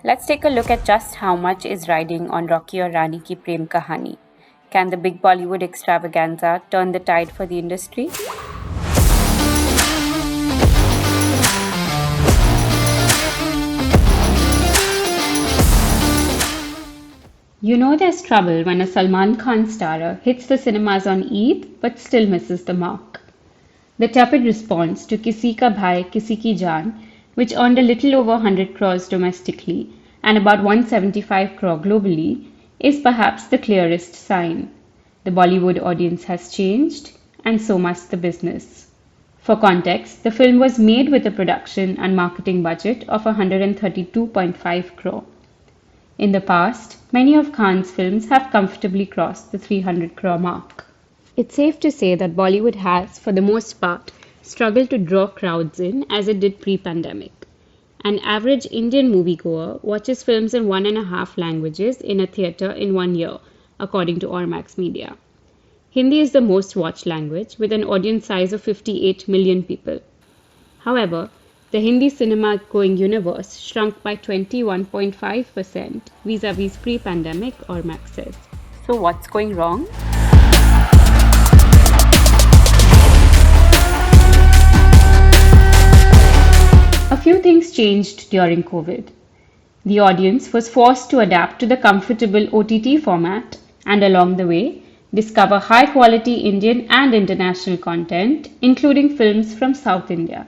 Let's take a look at just how much is riding on Rocky or Rani ki Prem Kahaani. Can the big Bollywood extravaganza turn the tide for the industry? You know there's trouble when a Salman Khan starrer hits the cinemas on Eid but still misses the mark. The tepid response to Kisi Ka Bhai Kisi Ki Jaan, which earned a little over 100 crores domestically and about 175 crore globally, is perhaps the clearest sign. The Bollywood audience has changed, and so must the business. For context, the film was made with a production and marketing budget of 132.5 crore. In the past, many of Khan's films have comfortably crossed the 300 crore mark. It's safe to say that Bollywood has, for the most part, struggled to draw crowds in as it did pre-pandemic. An average Indian moviegoer watches films in 1.5 languages in a theatre in 1 year, according to Ormax Media. Hindi is the most watched language, with an audience size of 58 million people. However, the Hindi cinema-going universe shrunk by 21.5% vis-a-vis pre-pandemic, Ormax says. So what's going wrong? A few things changed during COVID. The audience was forced to adapt to the comfortable OTT format and along the way, discover high quality Indian and international content, including films from South India.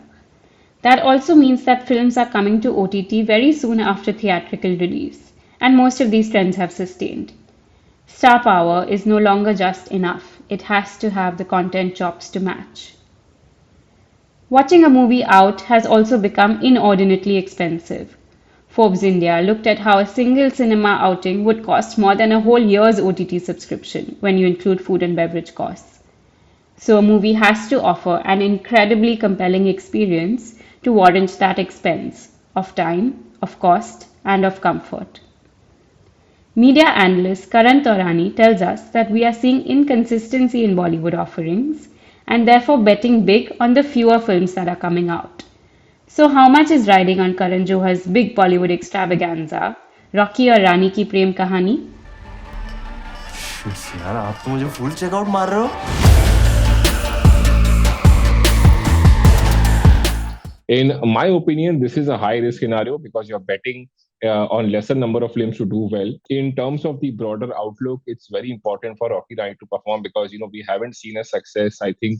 That also means that films are coming to OTT very soon after theatrical release, and most of these trends have sustained. Star power is no longer just enough, it has to have the content chops to match. Watching a movie out has also become inordinately expensive. Forbes India looked at how a single cinema outing would cost more than a whole year's OTT subscription when you include food and beverage costs. So a movie has to offer an incredibly compelling experience to warrant that expense of time, of cost, and of comfort. Media analyst Karan Johar tells us that we are seeing inconsistency in Bollywood offerings and therefore betting big on the fewer films that are coming out. So how much is riding on Karan Johar's big Bollywood extravaganza, Rocky or Rani ki Prem Kahani? यार आप तो मुझे full checkout मार रहे हो. In my opinion, this is a high risk scenario because you're betting on lesser number of films to do well. In terms of the broader outlook, it's very important for Rocky Rai to perform because we haven't seen a success. I think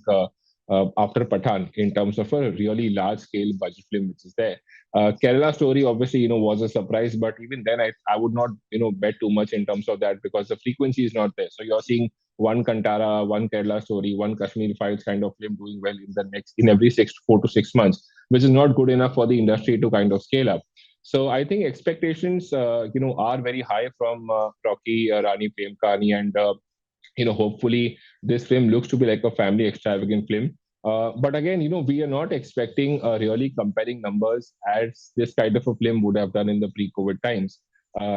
after Pathan in terms of a really large scale budget film which is there. Kerala story obviously was a surprise, but even then I would not bet too much in terms of that because the frequency is not there. So you're seeing one Kantara, one Kerala story, one Kashmir Files kind of film doing well in every 4 to 6 months, which is not good enough for the industry to kind of scale up. So I think expectations, are very high from Rocky, Rani, Prem Kahaani, and hopefully this film looks to be like a family extravagant film. But again, we are not expecting really compelling numbers as this kind of a film would have done in the pre-COVID times.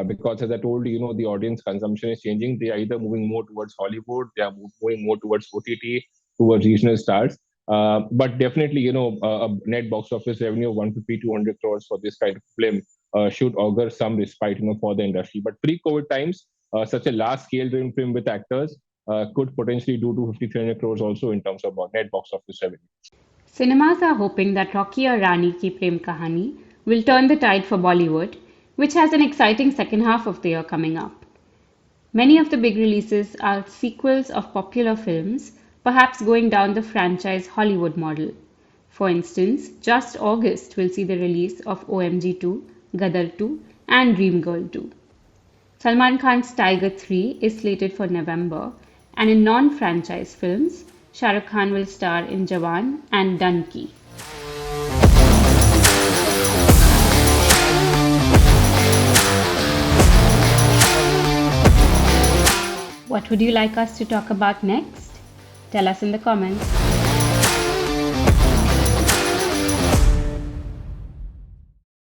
Because as I told you, the audience consumption is changing. They are either moving more towards Hollywood, they are moving more towards OTT, towards regional stars. But definitely, a net box office revenue of 150, 200 crores for this kind of film should augur some respite, for the industry. But pre-COVID times, such a large-scale film with actors could potentially do 250, 300 crores also in terms of net box office revenue. Cinemas are hoping that Rocky or Rani ki Prem Kahani will turn the tide for Bollywood, which has an exciting second half of the year coming up. Many of the big releases are sequels of popular films, perhaps going down the franchise Hollywood model. For instance, just August will see the release of OMG 2, Gadar 2, and Dream Girl 2. Salman Khan's Tiger 3 is slated for November, and in non-franchise films, Shah Rukh Khan will star in Jawan and Dunki. What would you like us to talk about next? Tell us in the comments.